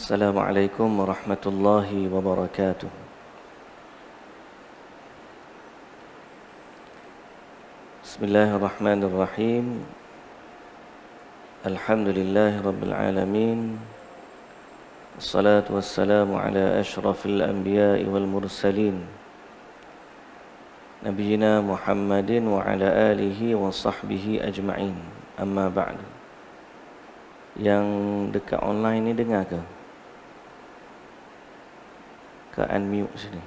Assalamualaikum warahmatullahi wabarakatuh. Bismillahirrahmanirrahim. Alhamdulillahi rabbil alamin. Assalatu wassalamu ala ashrafil anbiya'i wal mursalin, Nabiyyina Muhammadin wa ala alihi wa sahbihi ajma'in. Amma ba'du. Yang dekat online ni dengar ke? Ke unmute sini.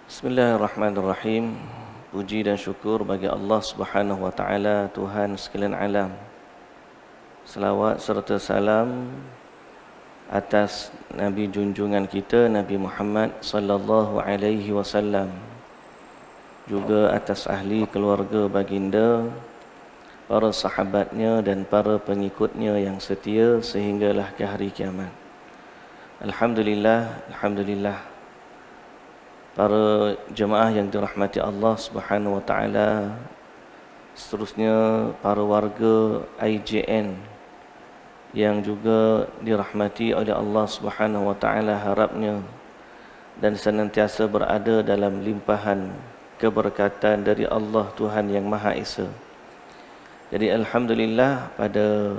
Bismillahirrahmanirrahim. Puji dan syukur bagi Allah Subhanahu wa taala, Tuhan sekalian alam. Selawat serta salam atas Nabi junjungan kita, Nabi Muhammad sallallahu alaihi wasallam. Juga atas ahli keluarga baginda, para sahabatnya dan para pengikutnya yang setia sehinggalah ke hari kiamat. Alhamdulillah, alhamdulillah. Para jemaah yang dirahmati Allah Subhanahu wa taala, seterusnya para warga IJN yang juga dirahmati oleh Allah Subhanahu wa taala, harapnya dan senantiasa berada dalam limpahan keberkatan dari Allah Tuhan yang Maha Esa. Jadi alhamdulillah, pada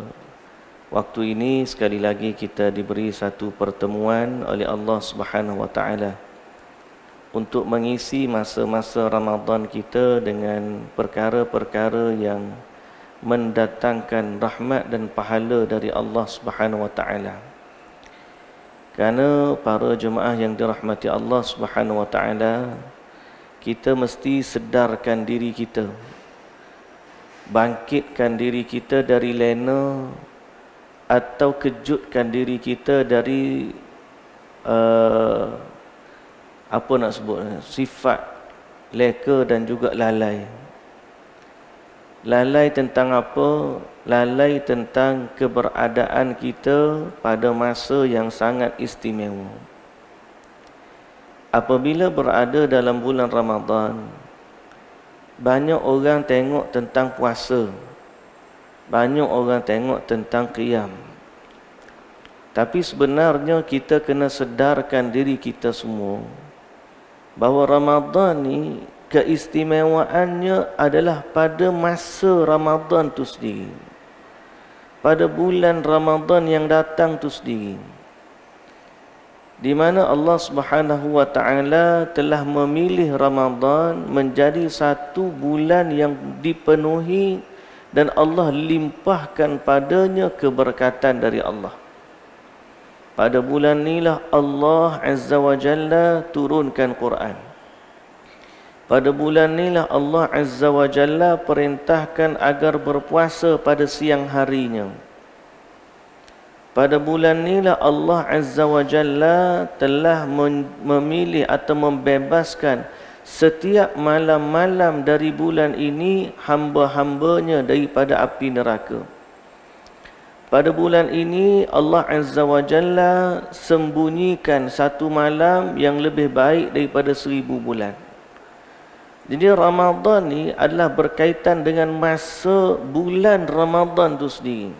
waktu ini sekali lagi kita diberi satu pertemuan oleh Allah Subhanahu wa taala untuk mengisi masa-masa Ramadan kita dengan perkara-perkara yang mendatangkan rahmat dan pahala dari Allah Subhanahu wa taala. Kerana para jemaah yang dirahmati Allah Subhanahu wa taala, kita mesti sedarkan diri kita, bangkitkan diri kita dari lena atau kejutkan diri kita dari sifat leka dan juga lalai. Lalai tentang apa? Lalai tentang keberadaan kita pada masa yang sangat istimewa. Apabila berada dalam bulan Ramadan, banyak orang tengok tentang puasa, banyak orang tengok tentang qiyam. Tapi sebenarnya kita kena sedarkan diri kita semua bahawa Ramadan ni keistimewaannya adalah pada masa Ramadan tu sendiri, pada bulan Ramadan yang datang tu sendiri, di mana Allah Subhanahu wa taala telah memilih Ramadan menjadi satu bulan yang dipenuhi dan Allah limpahkan padanya keberkatan dari Allah. Pada bulan inilah Allah Azza wa Jalla turunkan Quran. Pada bulan inilah Allah Azza wa Jalla perintahkan agar berpuasa pada siang harinya. Pada bulan inilah Allah Azza wa Jalla telah memilih atau membebaskan setiap malam-malam dari bulan ini hamba-hambanya daripada api neraka. Pada bulan ini Allah Azza wa Jalla sembunyikan satu malam yang lebih baik daripada 1000 bulan. Jadi Ramadan ni adalah berkaitan dengan masa bulan Ramadan itu sendiri.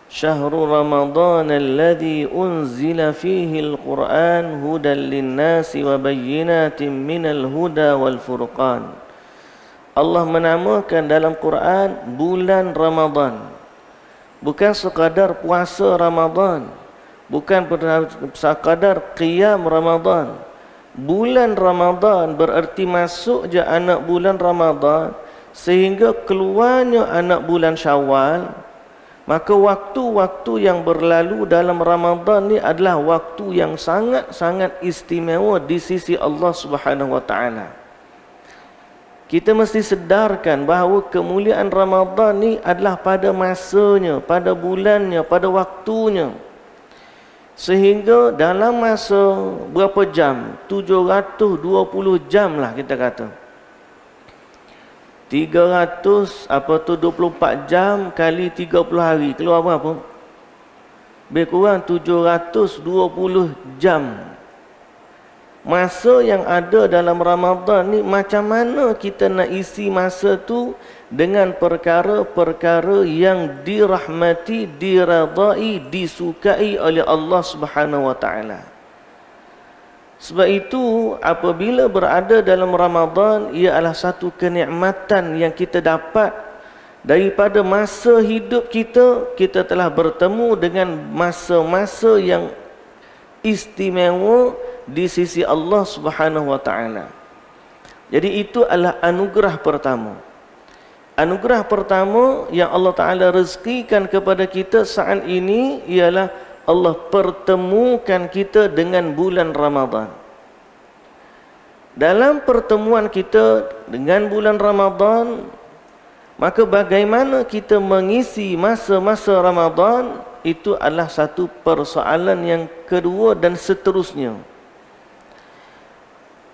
Syahrul Ramadan alladhi unzila fihi al-Quran hudan lin-nasi wa bayyinatin minal huda wal furqan. Allah menamakan dalam Quran bulan Ramadan. Bukan sekadar puasa Ramadan, bukan sekadar qiyam Ramadan. Bulan Ramadan bererti masuk je anak bulan Ramadan sehingga keluarnya anak bulan Syawal. Maka waktu-waktu yang berlalu dalam Ramadan ni adalah waktu yang sangat-sangat istimewa di sisi Allah Subhanahu wa taala. Kita mesti sedarkan bahawa kemuliaan Ramadan ni adalah pada masanya, pada bulannya, pada waktunya. Sehingga dalam masa berapa jam? 720 jam lah kita kata. 300 24 jam kali 30 hari keluar berapa? Lebih kurang 720 jam. Masa yang ada dalam Ramadan ni, macam mana kita nak isi masa tu dengan perkara-perkara yang dirahmati, diradai, disukai oleh Allah Subhanahu wa taala. Sebab itu apabila berada dalam Ramadan, ia adalah satu kenikmatan yang kita dapat daripada masa hidup kita. Kita telah bertemu dengan masa-masa yang istimewa di sisi Allah Subhanahu wa taala. Jadi itu adalah anugerah pertama. Anugerah pertama yang Allah Taala rezekikan kepada kita saat ini ialah Allah pertemukan kita dengan bulan Ramadan. Dalam pertemuan kita dengan bulan Ramadan, maka bagaimana kita mengisi masa-masa Ramadan, itu adalah satu persoalan yang kedua dan seterusnya.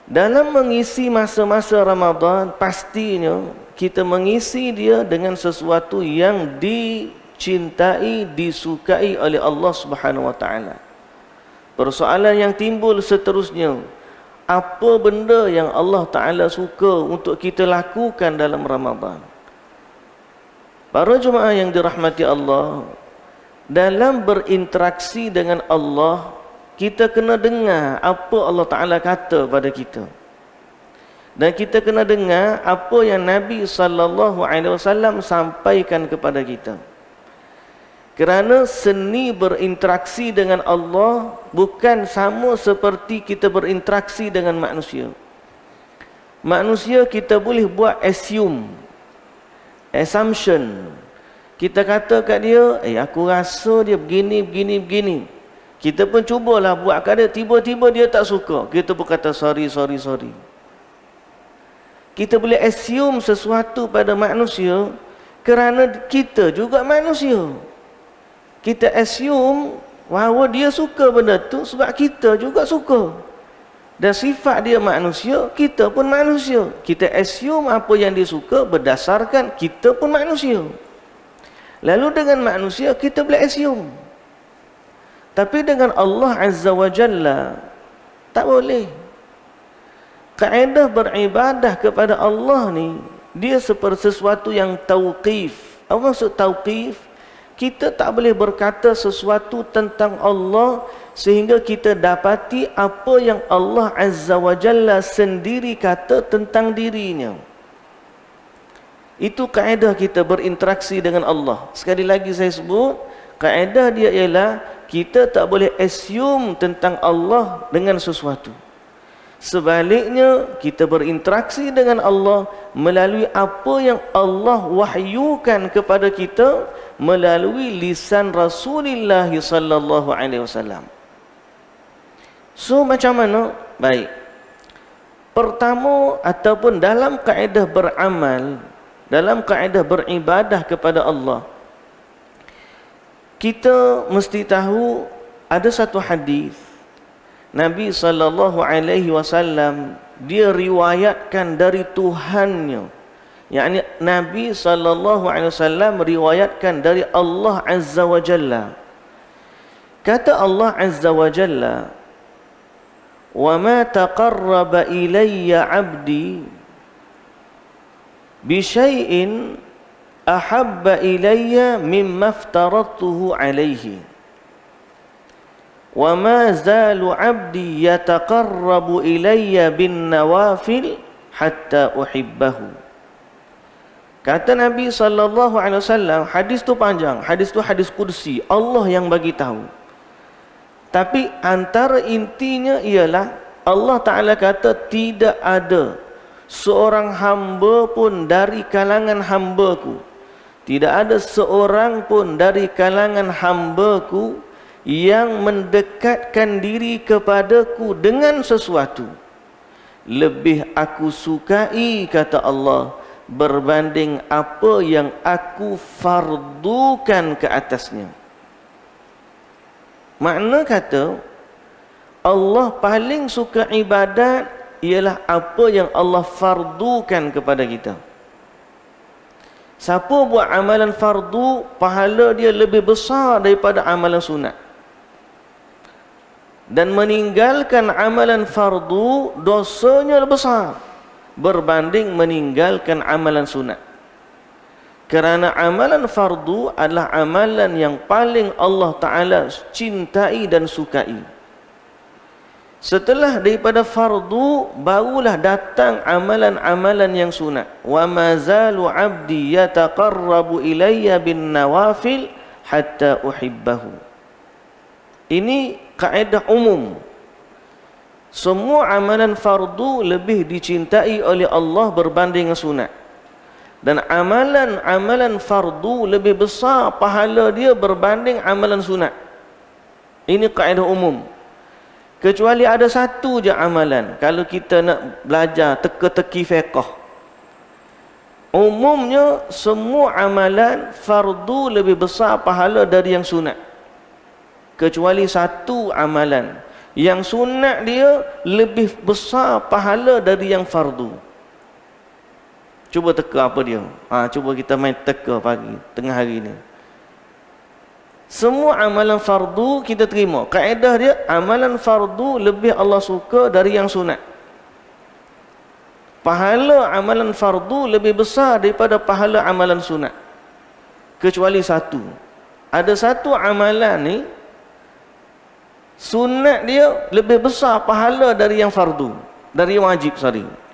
Dalam mengisi masa-masa Ramadan, pastinya kita mengisi dia dengan sesuatu yang dicintai, disukai oleh Allah Subhanahu wa taala. Persoalan yang timbul seterusnya, apa benda yang Allah Taala suka untuk kita lakukan dalam Ramadan? Para jemaah yang dirahmati Allah, dalam berinteraksi dengan Allah, kita kena dengar apa Allah Ta'ala kata pada kita. Dan kita kena dengar apa yang Nabi SAW sampaikan kepada kita. Kerana seni berinteraksi dengan Allah bukan sama seperti kita berinteraksi dengan manusia. Manusia kita boleh buat assumption. Kita kata kat dia, aku rasa dia begini. Kita pun cubalah buat kat dia, tiba-tiba dia tak suka. Kita pun kata sorry. Kita boleh assume sesuatu pada manusia kerana kita juga manusia. Kita assume bahawa dia suka benda tu sebab kita juga suka. Dan sifat dia manusia, kita pun manusia. Kita assume apa yang dia suka berdasarkan kita pun manusia. Lalu dengan manusia kita boleh assume. Tapi dengan Allah Azza wa Jalla tak boleh. Kaedah beribadah kepada Allah ni, dia seperti sesuatu yang tauqif. Apa maksud tauqif? Kita tak boleh berkata sesuatu tentang Allah sehingga kita dapati apa yang Allah Azza wa Jalla sendiri kata tentang dirinya. Itu kaedah kita berinteraksi dengan Allah. Sekali lagi saya sebut, kaedah dia ialah kita tak boleh assume tentang Allah dengan sesuatu. Sebaliknya, kita berinteraksi dengan Allah melalui apa yang Allah wahyukan kepada kita melalui lisan Rasulullah sallallahu alaihi wasallam. So macam mana? Baik. Pertama ataupun dalam kaedah beramal, dalam kaedah beribadah kepada Allah, kita mesti tahu ada satu hadis Nabi sallallahu alaihi wasallam dia riwayatkan dari Tuhannya. Yakni Nabi sallallahu alaihi wasallam riwayatkan dari Allah Azza wa Jalla. Kata Allah Azza wa Jalla, "Wa ma taqarraba ilayya 'abdi bi syai'in ahabba ilayya mimma aftaradtuhu alaihi wa ma zalu 'abdi yataqarrabu ilayya bin nawafil hatta uhibbahu." Kata Nabi sallallahu alaihi wasallam, hadis tu panjang, hadis tu hadis kursi, Allah yang bagi tahu. Tapi antara intinya ialah Allah Taala kata tidak ada seorang hamba pun dari kalangan hamba-Ku, tidak ada seorang pun dari kalangan hamba-Ku yang mendekatkan diri kepadaku dengan sesuatu lebih aku sukai, kata Allah, berbanding apa yang aku fardukan ke atasnya. Makna kata Allah paling suka ibadat ialah apa yang Allah fardukan kepada kita. Siapa buat amalan fardu, pahala dia lebih besar daripada amalan sunat. Dan meninggalkan amalan fardu, dosanya lebih besar berbanding meninggalkan amalan sunat. Kerana amalan fardu adalah amalan yang paling Allah Ta'ala cintai dan sukai. Setelah daripada fardu, barulah datang amalan-amalan yang sunat. Wa ma zalu 'abdi yataqarrabu ilayya bin nawafil hatta uhibbahu. Ini kaedah umum. Semua amalan fardu lebih dicintai oleh Allah berbanding sunat. Dan amalan-amalan fardu lebih besar pahala dia berbanding amalan sunat. Ini kaedah umum. Kecuali ada satu je amalan. Kalau kita nak belajar teka-teki fiqh, umumnya semua amalan fardu lebih besar pahala dari yang sunat. Kecuali satu amalan, yang sunat dia lebih besar pahala dari yang fardu. Cuba teka apa dia? Cuba kita main teka pagi, tengah hari ni. Semua amalan fardu kita terima. Kaedah dia, amalan fardu lebih Allah suka dari yang sunat. Pahala amalan fardu lebih besar daripada pahala amalan sunat. Kecuali satu. Ada satu amalan ni, sunat dia lebih besar pahala dari yang fardu. Dari yang wajib,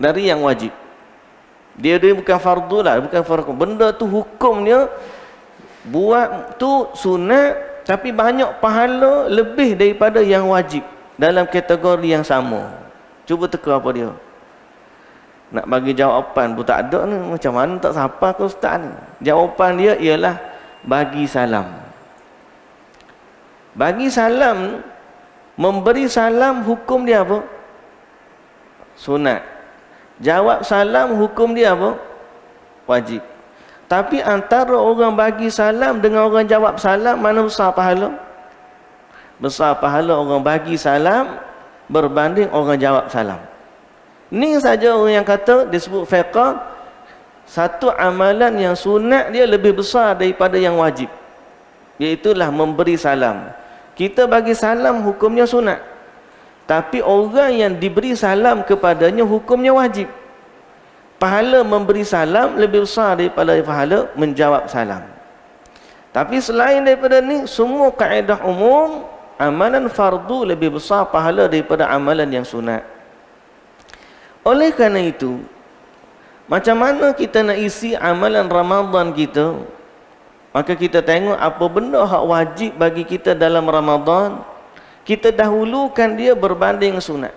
dari yang wajib. Dia bukan fardu lah, bukan fardu. Benda tu hukumnya, buat tu sunat, tapi banyak pahala lebih daripada yang wajib dalam kategori yang sama. Cuba teka apa dia. Nak bagi jawapan pun tak ada ni. Macam mana tak siapa ke ustaz ni? Jawapan dia ialah bagi salam. Bagi salam, memberi salam hukum dia apa? Sunat. Jawab salam hukum dia apa? Wajib. Tapi antara orang bagi salam dengan orang jawab salam, mana besar pahala? Besar pahala orang bagi salam berbanding orang jawab salam. Ni saja orang yang kata disebut fiqh, satu amalan yang sunat dia lebih besar daripada yang wajib, iaitulah memberi salam. Kita bagi salam hukumnya sunat, tapi orang yang diberi salam kepadanya hukumnya wajib. Pahala memberi salam lebih besar daripada pahala menjawab salam. Tapi selain daripada ni, semua kaedah umum, amalan fardu lebih besar pahala daripada amalan yang sunat. Oleh kerana itu, macam mana kita nak isi amalan Ramadan kita? Maka kita tengok apa benda hak wajib bagi kita dalam Ramadan, kita dahulukan dia berbanding sunat.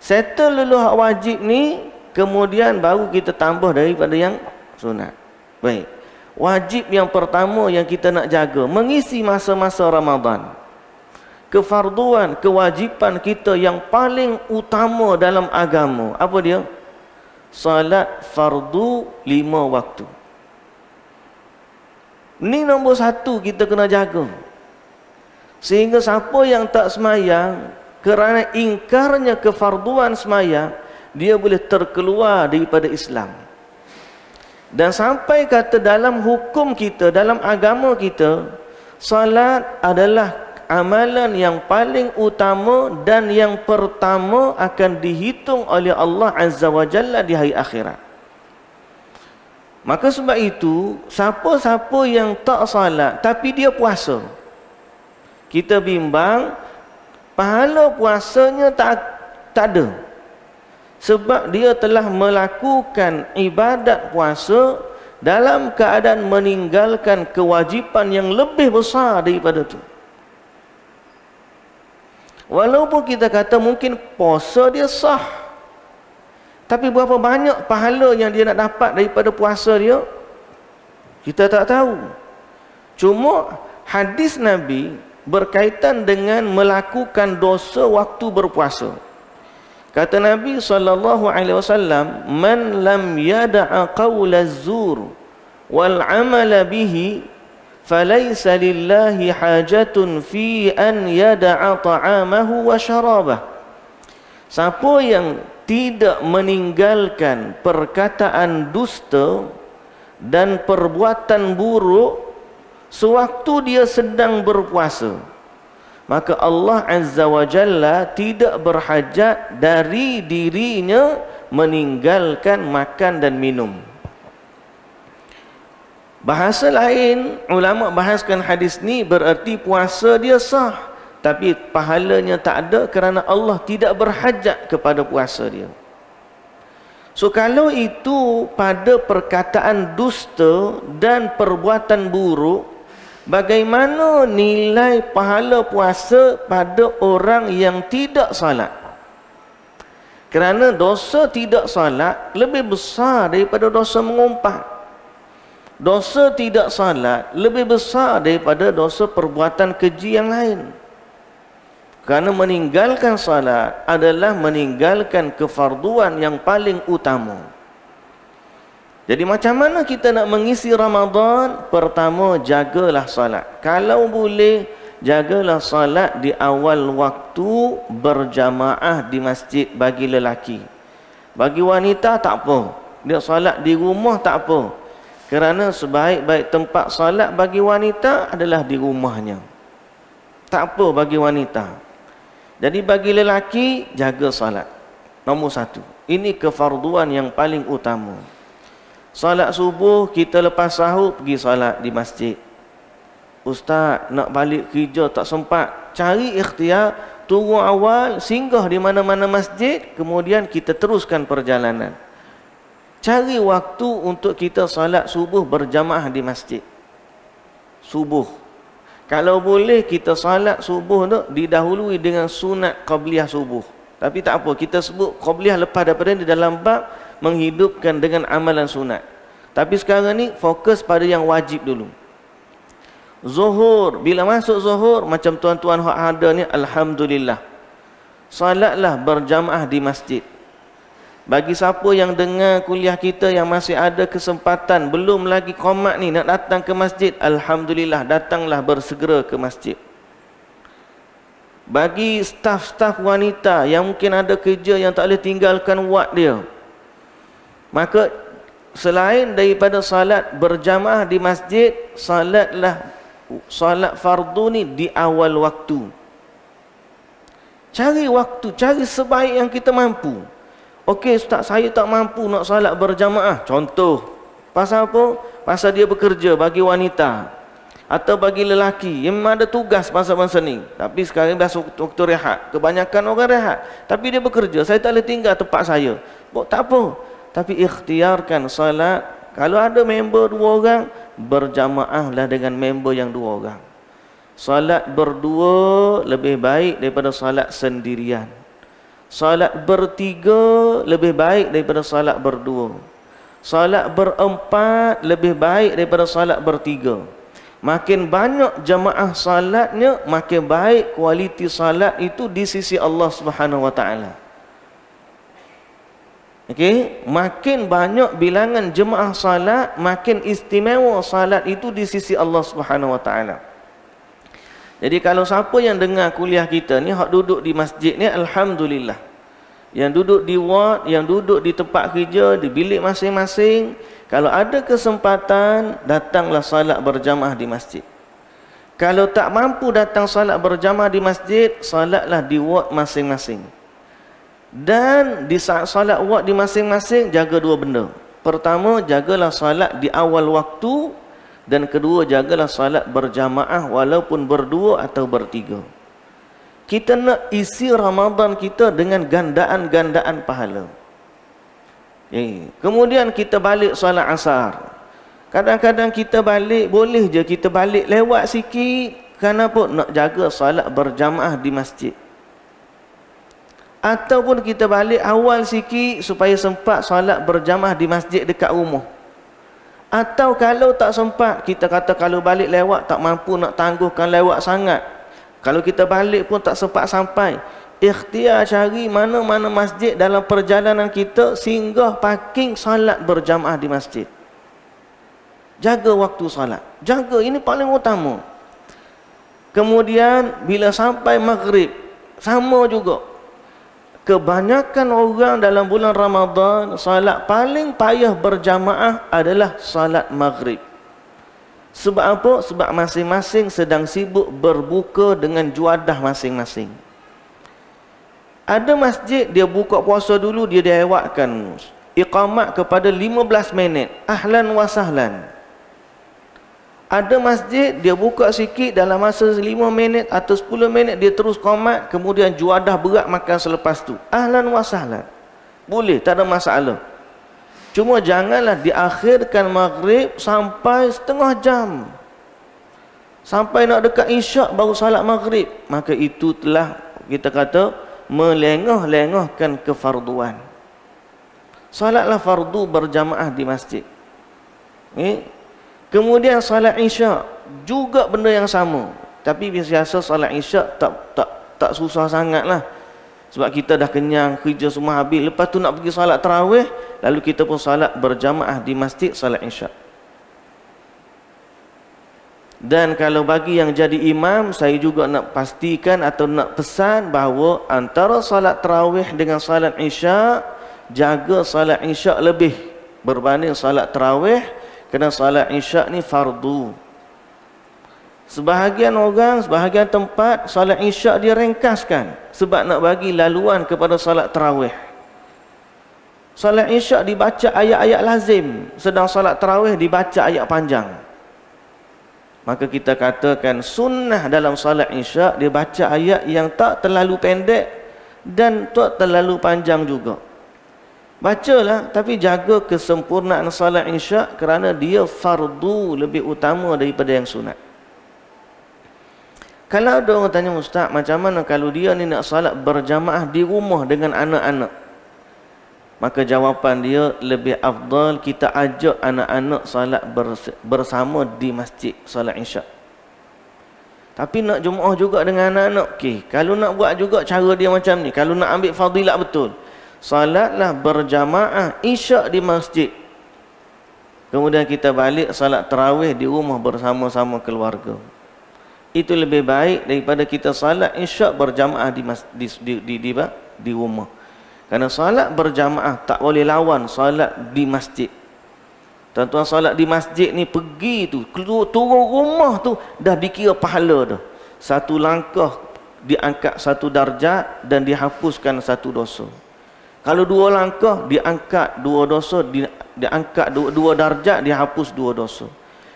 Settle dulu hak wajib ni, kemudian baru kita tambah daripada yang sunat. Baik. Wajib yang pertama yang kita nak jaga, mengisi masa-masa Ramadan. Kefarduan, kewajipan kita yang paling utama dalam agama. Apa dia? Salat fardu 5 waktu. Ni nombor satu kita kena jaga. Sehingga siapa yang tak semayang, kerana ingkarnya kefarduan semayang, dia boleh terkeluar daripada Islam. Dan sampai kata dalam hukum kita, dalam agama kita, salat adalah amalan yang paling utama dan yang pertama akan dihitung oleh Allah Azza wa Jalla di hari akhirat. Maka sebab itu, siapa-siapa yang tak salat tapi dia puasa, kita bimbang pahala puasanya tak ada. Sebab dia telah melakukan ibadat puasa dalam keadaan meninggalkan kewajipan yang lebih besar daripada itu. Walaupun kita kata mungkin puasa dia sah, tapi berapa banyak pahala yang dia nak dapat daripada puasa dia, kita tak tahu. Cuma hadis Nabi berkaitan dengan melakukan dosa waktu berpuasa. Kata Nabi SAW, "Man lam yada'a qawla az-zur wal 'amala bihi, falaysa lillahi hajatun fi an yada'a ta'amahu wa syarabah." Siapa yang tidak meninggalkan perkataan dusta dan perbuatan buruk sewaktu dia sedang berpuasa, maka Allah Azza wa Jalla tidak berhajat dari dirinya meninggalkan makan dan minum. Bahasa lain, ulama bahaskan hadis ni bererti puasa dia sah, tapi pahalanya tak ada kerana Allah tidak berhajat kepada puasa dia. So kalau itu pada perkataan dusta dan perbuatan buruk, bagaimana nilai pahala puasa pada orang yang tidak salat? Kerana dosa tidak salat lebih besar daripada dosa mengumpat. Dosa tidak salat lebih besar daripada dosa perbuatan keji yang lain. Kerana meninggalkan salat adalah meninggalkan kefarduan yang paling utama. Jadi macam mana kita nak mengisi Ramadan? Pertama, jagalah salat. Kalau boleh, jagalah salat di awal waktu berjamaah di masjid bagi lelaki. Bagi wanita tak apa, dia salat di rumah tak apa. Kerana sebaik-baik tempat salat bagi wanita adalah di rumahnya. Tak apa bagi wanita. Jadi bagi lelaki, jaga salat. Nombor satu. Ini kefarduan yang paling utama. Salat subuh, kita lepas sahur pergi salat di masjid. Ustaz, nak balik kerja tak sempat. Cari ikhtiar, tunggu awal, singgah di mana-mana masjid, kemudian kita teruskan perjalanan. Cari waktu untuk kita salat subuh berjamaah di masjid. Subuh. Kalau boleh kita salat subuh tu didahului dengan sunat qabliyah subuh. Tapi tak apa, kita sebut qabliyah lepas daripada ni dalam bab menghidupkan dengan amalan sunat. Tapi sekarang ni fokus pada yang wajib dulu. Zuhur, bila masuk zuhur macam tuan-tuan hak ada ni, alhamdulillah. Salatlah berjamaah di masjid. Bagi siapa yang dengar kuliah kita yang masih ada kesempatan, belum lagi qomat ni nak datang ke masjid, alhamdulillah, datanglah bersegera ke masjid. Bagi staf-staf wanita yang mungkin ada kerja yang tak boleh tinggalkan wad dia, maka selain daripada salat berjamaah di masjid, salatlah salat fardu ni di awal waktu. Cari waktu, cari sebaik yang kita mampu. Okey ustaz, saya tak mampu nak salat berjamaah. Contoh, pasal apa? Pasal dia bekerja bagi wanita atau bagi lelaki yang memang ada tugas masa-masa ni. Tapi sekarang biasa waktu rehat, kebanyakan orang rehat, tapi dia bekerja, saya tak boleh tinggal tempat saya. Tak apa, tapi ikhtiarkan salat. Kalau ada member 2 orang, berjamaahlah dengan member yang 2 orang. Salat berdua lebih baik daripada salat sendirian. Salat bertiga lebih baik daripada salat berdua. Salat berempat lebih baik daripada salat bertiga. Makin banyak jamaah salatnya, makin baik kualiti salat itu di sisi Allah Subhanahu wa taala. Okey, makin banyak bilangan jemaah salat, makin istimewa salat itu di sisi Allah Subhanahu wa taala. Jadi kalau siapa yang dengar kuliah kita ni, hak duduk di masjid ni, alhamdulillah. Yang duduk di ward, yang duduk di tempat kerja, di bilik masing-masing, kalau ada kesempatan, datanglah salat berjamaah di masjid. Kalau tak mampu datang salat berjamaah di masjid, salatlah di ward masing-masing. Dan di saat salat ward di masing-masing, jaga 2 benda. Pertama, jagalah salat di awal waktu. Dan kedua, jagalah salat berjamaah walaupun berdua atau bertiga. Kita nak isi Ramadan kita dengan gandaan-gandaan pahala. Kemudian kita balik salat asar. Kadang-kadang kita balik, boleh je kita balik lewat sikit. Kenapa? Nak jaga salat berjamaah di masjid. Ataupun kita balik awal sikit supaya sempat salat berjamaah di masjid dekat rumah. Atau kalau tak sempat, kita kata kalau balik lewat tak mampu nak tangguhkan lewat sangat, kalau kita balik pun tak sempat sampai, ikhtiar cari mana-mana masjid dalam perjalanan kita, singgah parking salat berjamaah di masjid. Jaga waktu salat, jaga, ini paling utama. Kemudian bila sampai maghrib, sama juga, Kebanyakan orang dalam bulan Ramadan, salat paling payah berjamaah adalah salat maghrib. Sebab apa? Sebab masing-masing sedang sibuk berbuka dengan juadah masing-masing. Ada masjid, dia buka puasa dulu, dia diewakkan iqamat kepada 15 minit. Ahlan wa sahlan. Ada masjid, dia buka sikit dalam masa 5 minit atau 10 minit, dia terus qamat, kemudian juadah berat makan selepas tu. Ahlan wa sahlan. Boleh, tak ada masalah. Cuma janganlah diakhirkan maghrib sampai setengah jam. Sampai nak dekat isyak baru salat maghrib. Maka itu telah kita kata melengah-lengahkan kefarduan. Salatlah fardu berjamaah di masjid. Kemudian salat isyak juga benda yang sama. Tapi biasa salat isyak tak susah sangatlah. Sebab kita dah kenyang, kerja semua habis. Lepas tu nak pergi salat tarawih, lalu kita pun salat berjamaah di masjid salat isyak. Dan kalau bagi yang jadi imam, saya juga nak pastikan atau nak pesan bahawa antara salat tarawih dengan salat isyak, jaga salat isyak lebih berbanding salat tarawih, kerana salat isyak ni fardu. Sebahagian orang, sebahagian tempat salat isyak dia ringkaskan sebab nak bagi laluan kepada salat tarawih. Salat isyak dibaca ayat-ayat lazim, sedang salat tarawih dibaca ayat panjang. Maka kita katakan sunnah dalam salat isyak dia baca ayat yang tak terlalu pendek dan tak terlalu panjang juga. Bacalah, tapi jaga kesempurnaan salat isyak kerana dia fardu lebih utama daripada yang sunat. Kalau ada orang tanya, Ustaz, macam mana kalau dia ni nak salat berjamaah di rumah dengan anak-anak? Maka jawapan dia, lebih afdal kita ajak anak-anak salat bersama di masjid salat isyak. Tapi nak Jumaah juga dengan anak-anak, okey. Kalau nak buat juga cara dia macam ni, kalau nak ambil fadilat betul, salatlah berjamaah isyak di masjid. Kemudian kita balik salat tarawih di rumah bersama-sama keluarga. Itu lebih baik daripada kita salat isyak berjamaah di rumah. Kerana salat berjamaah tak boleh lawan salat di masjid. Tuan-tuan, salat di masjid ni pergi tu, turun rumah tu dah dikira pahala dah. Satu langkah diangkat satu darjat dan dihapuskan satu dosa. Kalau 2 langkah diangkat 2 dosa, diangkat 2 darjat, dihapus 2 dosa.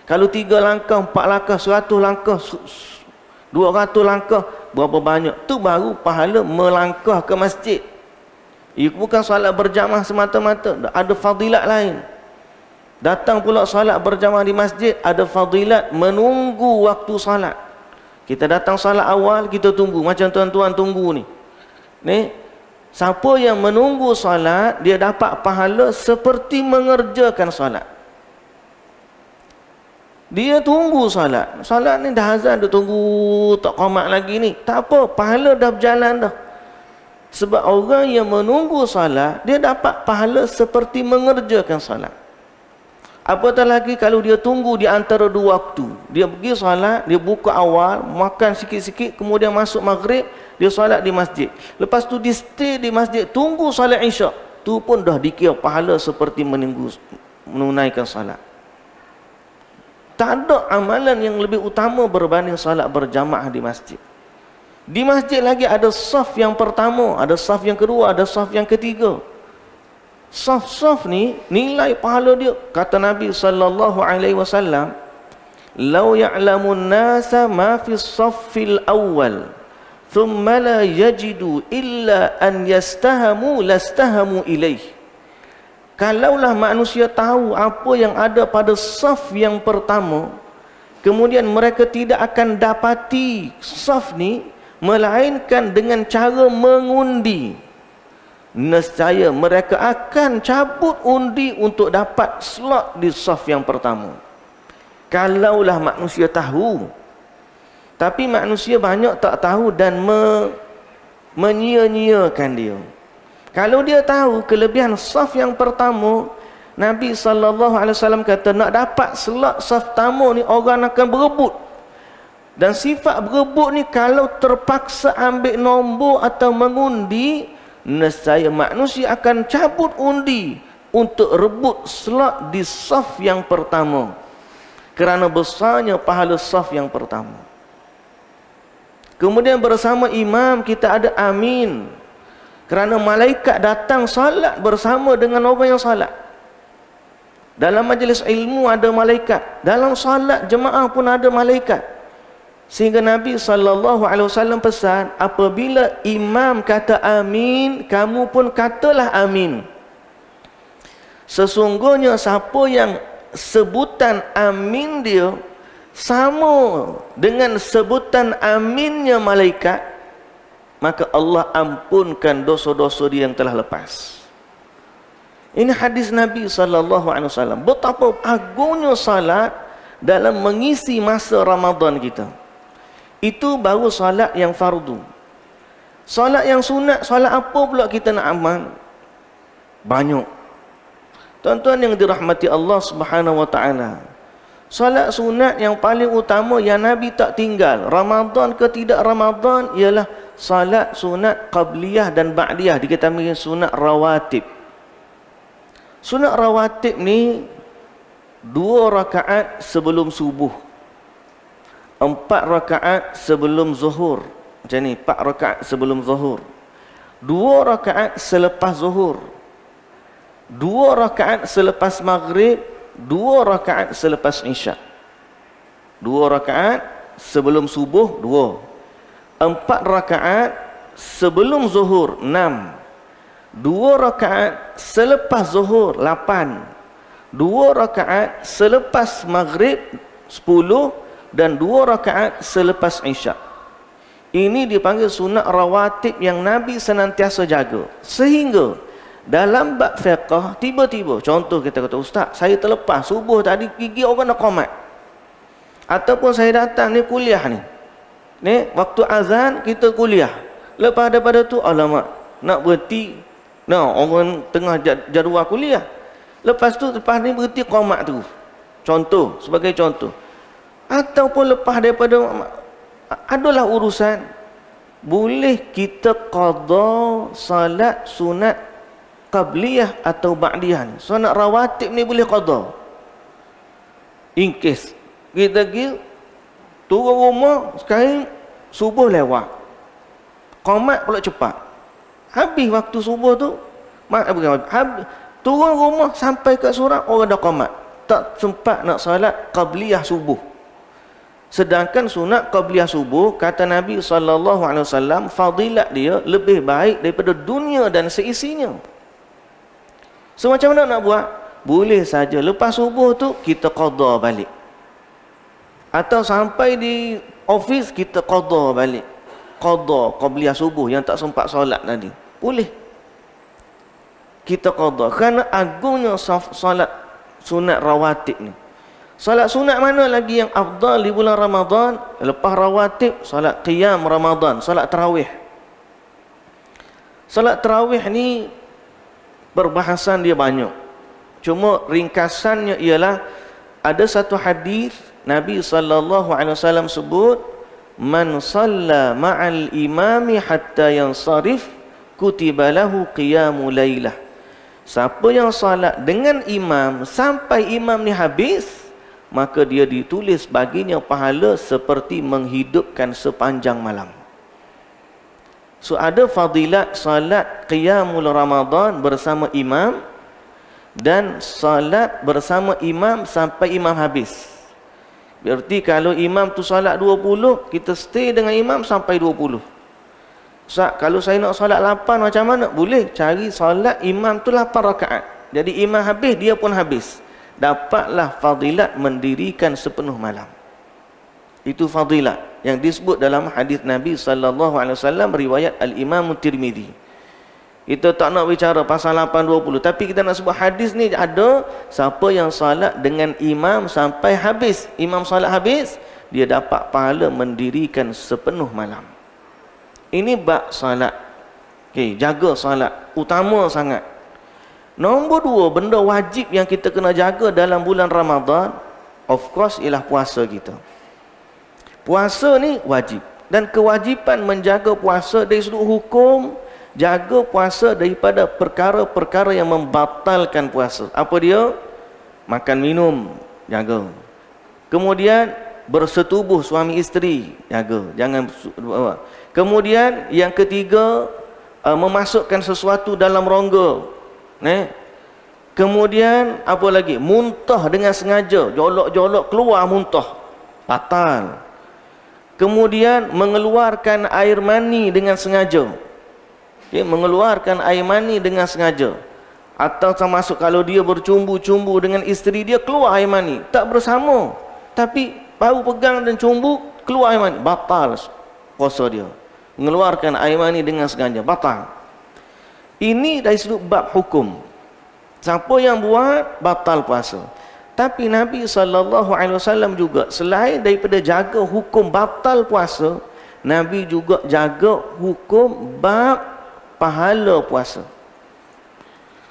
Kalau 3 langkah, 4 langkah, 100 langkah, 200 langkah, berapa banyak? Tu baru pahala melangkah ke masjid. Ia bukan salat berjamaah semata-mata, ada fadilat lain. Datang pula salat berjamaah di masjid, ada fadilat menunggu waktu salat. Kita datang salat awal, kita tunggu. Macam tuan-tuan tunggu ni. Siapa yang menunggu salat, dia dapat pahala seperti mengerjakan salat. Dia tunggu salat. Salat ni dah azan, dia tunggu tak qamat lagi ni. Tak apa, pahala dah berjalan dah. Sebab orang yang menunggu salat, dia dapat pahala seperti mengerjakan salat. Apatah lagi kalau dia tunggu di antara 2 waktu. Dia pergi salat, dia buka awal, makan sikit-sikit, kemudian masuk maghrib, dia salat di masjid. Lepas tu dia stay di masjid, tunggu salat isyak. Tu pun dah dikira pahala seperti menunaikan salat. Tak ada amalan yang lebih utama berbanding salat berjamaah di masjid. Di masjid lagi ada saf yang pertama, ada saf yang kedua, ada saf yang ketiga. Saf-saf ni nilai pahala dia, kata Nabi sallallahu alaihi wasallam, "Lau ya'lamun nasa ma fi saffil awwal, thumma la yajidu illa an yastahamu lastahamu ilaih." Kalaulah manusia tahu apa yang ada pada saf yang pertama, kemudian mereka tidak akan dapati saf ni melainkan dengan cara mengundi, nescaya mereka akan cabut undi untuk dapat slot di saf yang pertama. Kalaulah manusia tahu. Tapi manusia banyak tak tahu dan menyia-nyiakan dia. Kalau dia tahu kelebihan saf yang pertama, Nabi SAW kata, nak dapat slot saf pertama ni orang akan berebut. Dan sifat berebut ni kalau terpaksa ambil nombor atau mengundi, nescaya manusia akan cabut undi untuk rebut slot di saf yang pertama, kerana besarnya pahala saf yang pertama. Kemudian bersama imam kita ada amin, kerana malaikat datang salat bersama dengan orang yang salat. Dalam majlis ilmu ada malaikat, dalam salat jemaah pun ada malaikat. Sehingga Nabi SAW pesan, apabila imam kata amin, kamu pun katalah amin. Sesungguhnya siapa yang sebutan amin dia sama dengan sebutan aminnya malaikat, maka Allah ampunkan dosa-dosa dia yang telah lepas. Ini hadis Nabi SAW. Betapa agungnya salat dalam mengisi masa Ramadan kita. Itu baru salat yang fardu. Salat yang sunat, salat apa pula kita nak amal? Banyak. Tuan-tuan yang dirahmati Allah Subhanahu wa taala, salat sunat yang paling utama yang Nabi tak tinggal, Ramadan ke tidak Ramadan, ialah salat sunat qabliyah dan ba'diyah, dikata sunat rawatib. Sunat rawatib ni 2 rakaat sebelum subuh, 4 rakaat sebelum zuhur. Macam ni, 4 rakaat sebelum zuhur, 2 rakaat selepas zuhur, 2 rakaat selepas maghrib, 2 rakaat selepas isyak. 2 rakaat sebelum subuh, 2. 4 rakaat sebelum zuhur, 6. 2 rakaat selepas zuhur, 8. 2 rakaat selepas maghrib, 10. Dan 2 rakaat selepas isyak. Ini dipanggil sunat rawatib yang Nabi senantiasa jaga. Sehingga dalam bab fiqh, tiba-tiba, contoh kita kata, ustaz, saya terlepas subuh tadi, gigi orang nak qomat. Ataupun saya datang ni kuliah ni, waktu azan kita kuliah. Lepas daripada tu, alamak, nak berhenti. Orang tengah jadual kuliah. Lepas tu, lepas ni berhenti qomat tu. Contoh, sebagai contoh. Ataupun lepas daripada, adalah urusan, boleh kita qada salat sunat qabliyah atau ba'diyah ni. Sunat rawatib ni boleh qada. In case kita pergi turun rumah, sekarang subuh lewat, qomat pula cepat, habis waktu subuh tu, turun rumah sampai kat surau orang dah qomat, tak sempat nak salat qabliyah subuh. Sedangkan sunat qabliyah subuh, kata Nabi SAW, fadilat dia lebih baik daripada dunia dan seisinya. So macam mana nak buat? Boleh saja lepas subuh tu kita qada balik, atau sampai di office kita qada balik, qada qabliyah subuh yang tak sempat solat tadi, boleh kita qada. Kerana agungnya solat sunat rawatib ni. Salat sunat mana lagi yang afdal di bulan Ramadan? Lepas rawatib, salat qiyam Ramadan, salat tarawih. Salat tarawih ni perbahasan dia banyak. Cuma ringkasannya ialah, ada satu hadis Nabi SAW sebut, man salla ma'al imami hatta yansarif kutiba lahu qiyamu lailah. Siapa yang salat dengan imam sampai imam ni habis, maka dia ditulis baginya pahala seperti menghidupkan sepanjang malam. So ada fadilat salat qiyamul Ramadan bersama imam, dan salat bersama imam sampai imam habis. Berarti kalau imam tu salat 20, kita stay dengan imam sampai 20. Ustaz, kalau saya nak salat 8 macam mana? Boleh, cari salat imam tu 8 rakaat. Jadi imam habis, dia pun habis. Dapatlah fadilat mendirikan sepenuh malam. Itu fadilat yang disebut dalam hadis Nabi SAW riwayat Al-Imam Tirmizi. Kita tak nak bicara pasal 8-20, tapi kita nak sebut hadis ni ada, siapa yang salat dengan imam sampai habis, imam salat habis, dia dapat pahala mendirikan sepenuh malam. Ini bab salat. Okey, jaga salat, utama sangat. Nombor 2, benda wajib yang kita kena jaga dalam bulan Ramadan, of course, ialah puasa kita. Puasa ni wajib. Dan kewajipan menjaga puasa dari sudut hukum, jaga puasa daripada perkara-perkara yang membatalkan puasa. Apa dia? Makan minum, jaga. Kemudian bersetubuh suami isteri, jaga, jangan. Kemudian yang ketiga, memasukkan sesuatu dalam rongga. Kemudian apa lagi? Muntah dengan sengaja, jolok-jolok keluar muntah, batal. Kemudian mengeluarkan air mani dengan sengaja. Mengeluarkan air mani dengan sengaja. Atau termasuk kalau dia bercumbu-cumbu dengan isteri dia, keluar air mani, tak bersama, tapi baru pegang dan cumbu, keluar air mani, batal puasa dia. Mengeluarkan air mani dengan sengaja, batal. Ini dari sudut bab hukum. Siapa yang buat, batal puasa. Tapi Nabi SAW juga, selain daripada jaga hukum batal puasa, Nabi juga jaga hukum bab pahala puasa.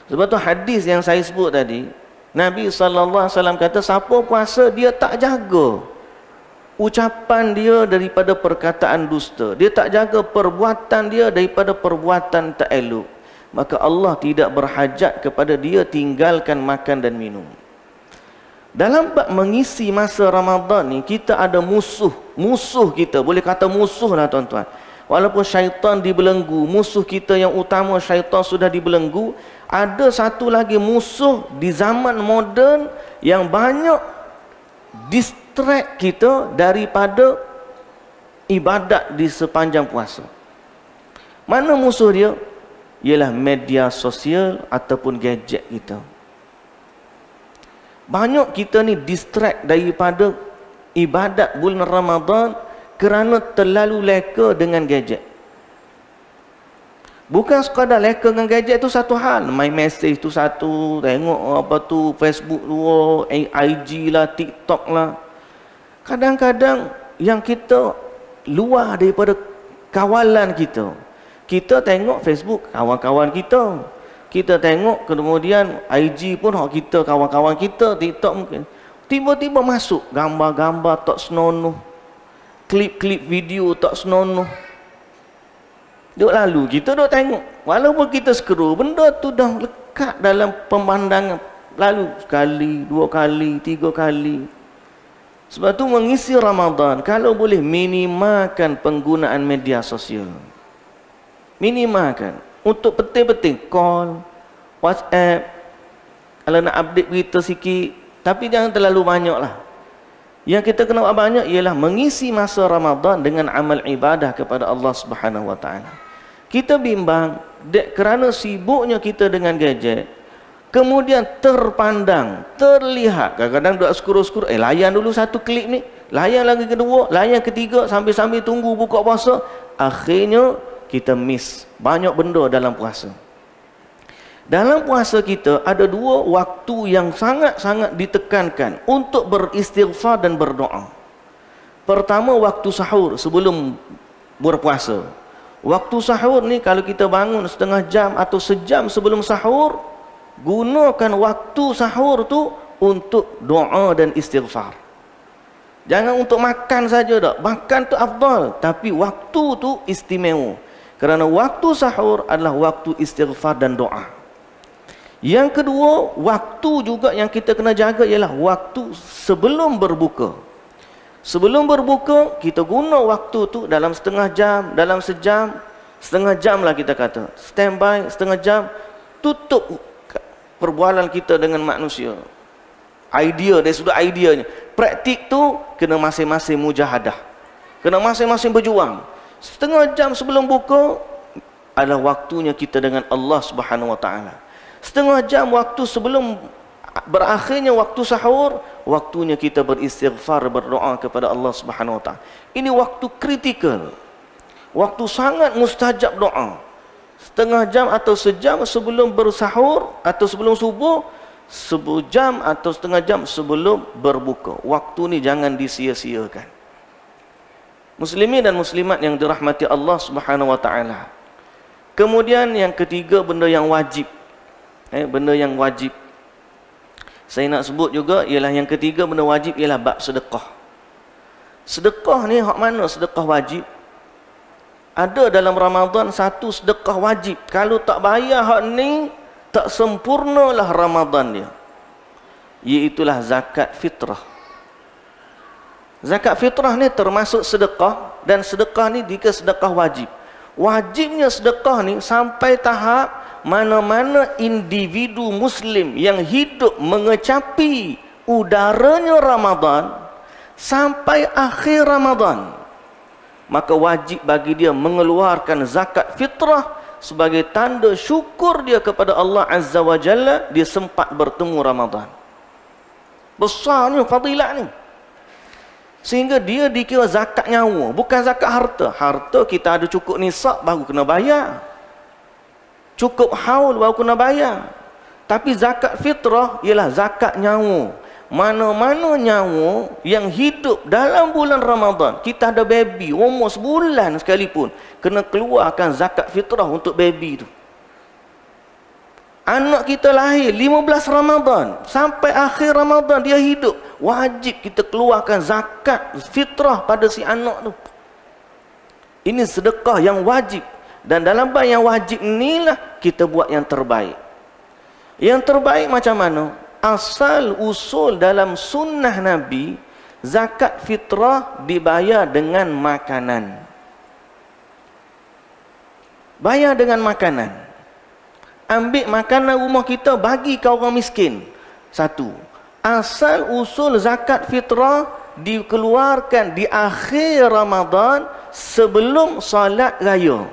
Sebab tu hadis yang saya sebut tadi, Nabi SAW kata, siapa puasa dia tak jaga ucapan dia daripada perkataan dusta, dia tak jaga perbuatan dia daripada perbuatan tak elok, maka Allah tidak berhajat kepada dia tinggalkan makan dan minum. Dalam bab mengisi masa Ramadan ni, kita ada musuh kita, boleh kata musuh lah tuan-tuan. Walaupun syaitan dibelenggu, musuh kita yang utama syaitan sudah dibelenggu, ada satu lagi musuh di zaman moden yang banyak distract kita daripada ibadat di sepanjang puasa. Mana musuh dia? Ialah media sosial ataupun gadget kita. Banyak kita ni distract daripada ibadat bulan Ramadan kerana terlalu leka dengan gadget. Bukan sekadar leka dengan gadget tu satu hal, main message tu satu, tengok apa tu Facebook tu, IG lah, TikTok lah. Kadang-kadang yang kita luar daripada kawalan kita. Kita tengok Facebook kawan-kawan kita, kita tengok kemudian IG pun hak kita, kawan-kawan kita, TikTok mungkin. Tiba-tiba masuk gambar-gambar tak senonoh, klip-klip video tak senonoh. Duk lalu kita duk tengok, walaupun kita scroll, benda tu dah lekat dalam pemandangan, lalu sekali, dua kali, tiga kali. Sebab tu mengisi Ramadan, kalau boleh minimalkan penggunaan media sosial. Minimalkan. Untuk penting-penting call, WhatsApp, kalau nak update berita sikit, tapi jangan terlalu banyak lah. Yang kita kena buat banyak ialah mengisi masa Ramadan dengan amal ibadah kepada Allah Subhanahu Wa Taala. Kita bimbang kerana sibuknya kita dengan gadget, kemudian terpandang, terlihat, kadang-kadang duk scroll-scroll, layan dulu satu klip ni, layan lagi kedua, layan ketiga, sambil-sambil tunggu buka puasa, akhirnya kita miss banyak benda dalam puasa. Dalam puasa kita ada dua waktu yang sangat-sangat ditekankan untuk beristighfar dan berdoa. Pertama, waktu sahur sebelum berpuasa. Waktu sahur ni kalau kita bangun setengah jam atau sejam sebelum sahur, gunakan waktu sahur tu untuk doa dan istighfar. Jangan untuk makan saja dak. Makan tu afdal, tapi waktu tu istimewa. Kerana waktu sahur adalah waktu istighfar dan doa. Yang kedua, waktu juga yang kita kena jaga ialah waktu sebelum berbuka. Sebelum berbuka, kita guna waktu tu dalam setengah jam, dalam sejam, setengah jam lah kita kata. Standby setengah jam, tutup perbualan kita dengan manusia. Idea, dari sudut ideanya. Praktik tu kena masing-masing mujahadah. Kena masing-masing berjuang. Setengah jam sebelum buka adalah waktunya kita dengan Allah Subhanahu Wa Taala. Setengah jam waktu sebelum berakhirnya waktu sahur, waktunya kita beristighfar, berdoa kepada Allah Subhanahu Wa Taala. Ini waktu kritikal, waktu sangat mustajab doa. Setengah jam atau sejam sebelum bersahur atau sebelum subuh, sejam atau setengah jam sebelum berbuka. Waktu ni jangan disia-siakan. Muslimin dan muslimat yang dirahmati Allah Subhanahu Wa Taala. Kemudian yang ketiga, benda yang wajib. Benda yang wajib saya nak sebut juga ialah yang ketiga, benda wajib ialah bab sedekah. Sedekah ni hak mana sedekah wajib? Ada dalam Ramadan satu sedekah wajib. Kalau tak bayar hak ni, tak sempurnalah Ramadan dia. Iaitulah zakat fitrah. Zakat fitrah ni termasuk sedekah, dan sedekah ni jika sedekah wajib. Wajibnya sedekah ni sampai tahap mana-mana individu Muslim yang hidup mengecapi udaranya Ramadan sampai akhir Ramadan, maka wajib bagi dia mengeluarkan zakat fitrah sebagai tanda syukur dia kepada Allah Azza wa Jalla dia sempat bertemu Ramadan. Besarnya fadilat ni, sehingga dia dikira zakat nyawa, bukan zakat harta. Harta kita ada cukup nisab baru kena bayar, cukup haul baru kena bayar. Tapi zakat fitrah ialah zakat nyawa. Mana-mana nyawa yang hidup dalam bulan Ramadan, kita ada baby umur sebulan sekalipun, kena keluarkan zakat fitrah untuk baby tu. Anak kita lahir 15 Ramadan sampai akhir Ramadan dia hidup, wajib kita keluarkan zakat fitrah pada si anak tu. Ini sedekah yang wajib, dan dalam bab yang wajib inilah kita buat yang terbaik. Yang terbaik macam mana? Asal usul dalam sunnah Nabi, zakat fitrah dibayar dengan makanan. Bayar dengan makanan. Ambil makanan rumah kita bagi ke orang miskin. Satu. Asal usul zakat fitrah dikeluarkan di akhir Ramadan sebelum solat raya.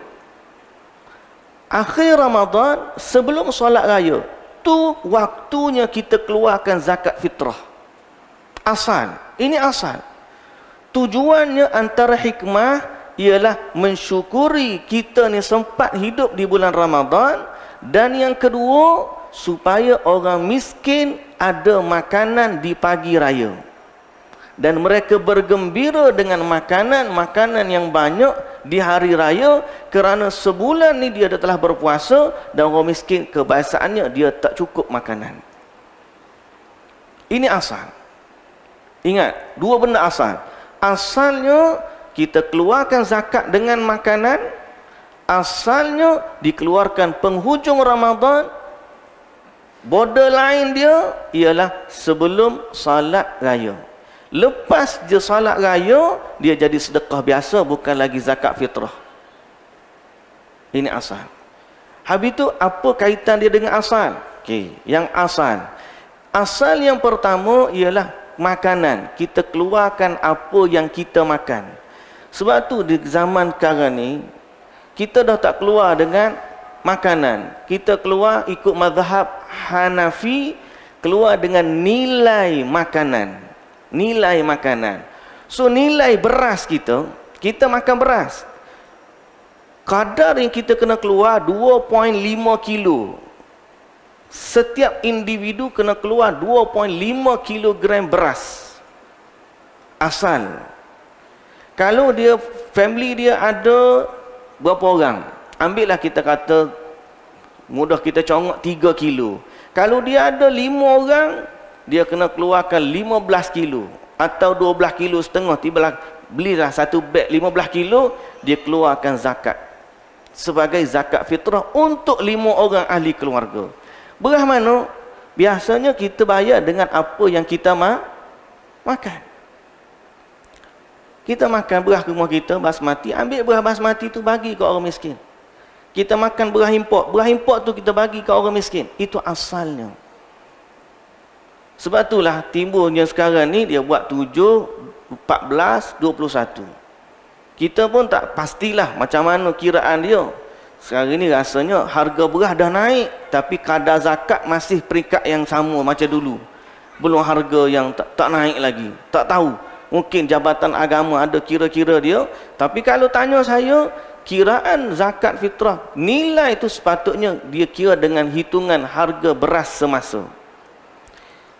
Akhir Ramadan sebelum solat raya, tu waktunya kita keluarkan zakat fitrah. Asal. Ini asal. Tujuannya antara hikmah ialah mensyukuri kita ni sempat hidup di bulan Ramadan, dan yang kedua supaya orang miskin ada makanan di pagi raya, dan mereka bergembira dengan makanan yang banyak di hari raya, kerana sebulan ni dia telah berpuasa, dan orang miskin kebiasaannya dia tak cukup makanan. Ini asal. Ingat, dua benda asal. Asalnya kita keluarkan zakat dengan makanan, asalnya dikeluarkan penghujung Ramadan. Borderline dia ialah sebelum salat raya. Lepas dia salat raya, dia jadi sedekah biasa, bukan lagi zakat fitrah. Ini asal. Habis itu, apa kaitan dia dengan asal? Okey, yang asal. Asal yang pertama ialah makanan. Kita keluarkan apa yang kita makan. Sebab tu di zaman sekarang ni, kita dah tak keluar dengan makanan. Kita keluar ikut mazhab Hanafi, keluar dengan nilai makanan. Nilai makanan. So nilai beras kita makan beras. Kadar yang kita kena keluar 2.5 kilo. Setiap individu kena keluar 2.5 kilogram beras. Asal. Kalau dia family dia ada berapa orang? Ambillah kita kata mudah kita congok 3 kilo. Kalau dia ada 5 orang, dia kena keluarkan 15 kilo atau 12 kilo setengah. Belilah satu beg 15 kilo, dia keluarkan zakat sebagai zakat fitrah untuk 5 orang ahli keluarga. Beras mana? Biasanya kita bayar dengan apa yang kita makan. Kita makan beras rumah kita basmati, ambil beras basmati tu bagi ke orang miskin. Kita makan beras import tu kita bagi ke orang miskin. Itu asalnya. Sebab itulah timbulnya sekarang ni dia buat 7, 14, 21. Kita pun tak pastilah macam mana kiraan dia. Sekarang ni rasanya harga beras dah naik, tapi kadar zakat masih peringkat yang sama macam dulu. Belum harga yang tak naik lagi. Tak tahu. Mungkin Jabatan Agama ada kira-kira dia. Tapi kalau tanya saya, kiraan zakat fitrah, nilai itu sepatutnya dia kira dengan hitungan harga beras semasa.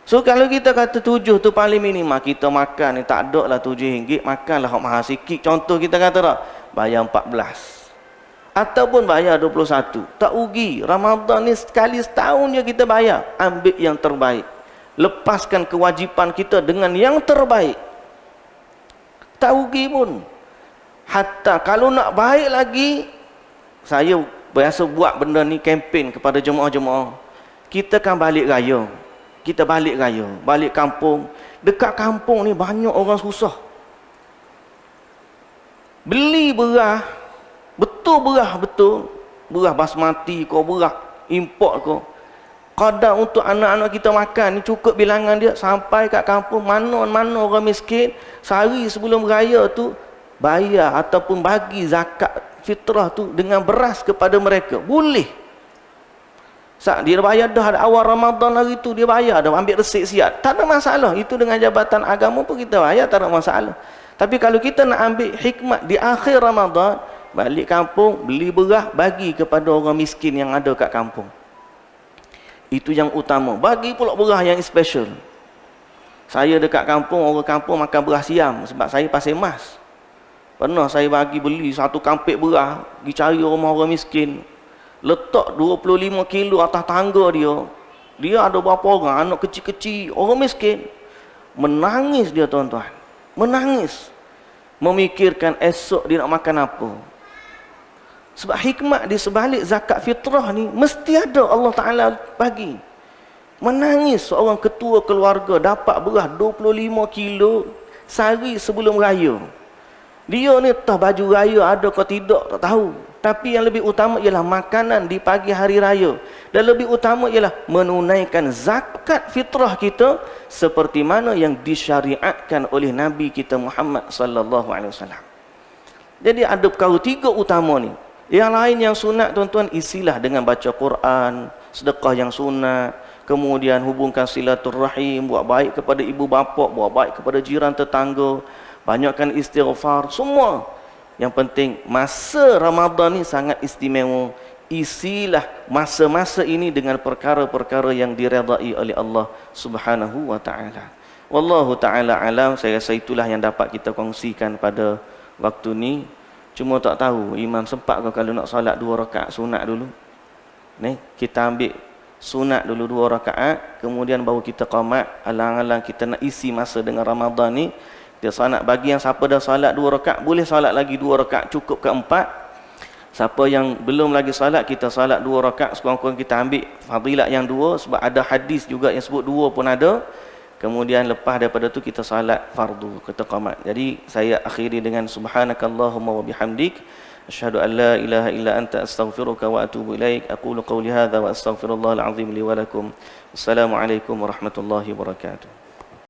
So kalau kita kata 7 tu paling minimum, kita makan ni tak ada lah RM7, makanlah hak mahal sikit. Contoh kita kata tak, bayar 14. Ataupun bayar 21. Tak rugi. Ramadan ni sekali setahun je kita bayar. Ambil yang terbaik. Lepaskan kewajipan kita dengan yang terbaik. Tak rugi pun. Hatta kalau nak baik lagi, saya biasa buat benda ni kempen kepada jemaah-jemaah. Kita kan balik raya. Kita balik raya, balik kampung. Dekat kampung ni banyak orang susah. Beli beras, betul. Beras basmati kau, beras import kau. Kadang untuk anak-anak kita makan ni cukup bilangan dia sampai kat kampung, mana orang miskin sehari sebelum raya tu bayar ataupun bagi zakat fitrah tu dengan beras kepada mereka. Boleh. Dia bayar dah awal Ramadan hari tu, dia bayar dah, ambil resip siap. Tak ada masalah. Itu dengan jabatan agama pun kita bayar, tak ada masalah. Tapi kalau kita nak ambil hikmat di akhir Ramadan, balik kampung, beli beras, bagi kepada orang miskin yang ada kat kampung. Itu yang utama. Bagi pula beras yang special. Saya dekat kampung, orang kampung makan beras siam sebab saya pasir mas. Pernah saya beli satu kampik beras, pergi cari orang miskin. Letak 25 kilo atas tangga dia. Dia ada berapa orang, anak kecil-kecil, orang miskin. Menangis dia, tuan-tuan. Menangis. Memikirkan esok dia nak makan apa. Sebab hikmat di sebalik zakat fitrah ni mesti ada Allah Ta'ala bagi. Menangis seorang ketua keluarga dapat beras 25 kilo sehari sebelum raya. Dia ni entah baju raya ada atau tidak, tak tahu. Tapi yang lebih utama ialah makanan di pagi hari raya. Dan lebih utama ialah menunaikan zakat fitrah kita seperti mana yang disyariatkan oleh Nabi kita Muhammad sallallahu alaihi wasallam. Jadi ada perkara tiga utama ni. Yang lain yang sunat, tuan-tuan, isilah dengan baca Quran, sedekah yang sunat, kemudian hubungkan silaturrahim, buat baik kepada ibu bapa, buat baik kepada jiran tetangga, banyakkan istighfar, semua. Yang penting masa Ramadan ni sangat istimewa. Isilah masa-masa ini dengan perkara-perkara yang diredai oleh Allah Subhanahu wa taala. Wallahu taala alam. Saya rasa itulah yang dapat kita kongsikan pada waktu ni. Cuma tak tahu imam sempat ke kalau nak solat 2 rakaat sunat dulu. Ni kita ambil sunat dulu 2 rakaat, kemudian baru kita qamat. Alang-alang kita nak isi masa dengan Ramadan ni. Dia solat bagi yang siapa dah solat 2 rakaat, boleh solat lagi 2 rakaat, cukup ke 4. Siapa yang belum lagi solat, kita solat 2 rakaat, sekurang-kurang kita ambil fadilat yang 2, sebab ada hadis juga yang sebut 2 pun ada. Kemudian lepas daripada tu kita salat fardu, kita qamat. Jadi saya akhiri dengan subhanakallahumma wa bihamdik, asyhadu an la ilaha illa anta astaghfiruka wa atubu ilaik. Aqulu qawli hadza wa astaghfirullahal azim li wa lakum. Assalamualaikum warahmatullahi wabarakatuh.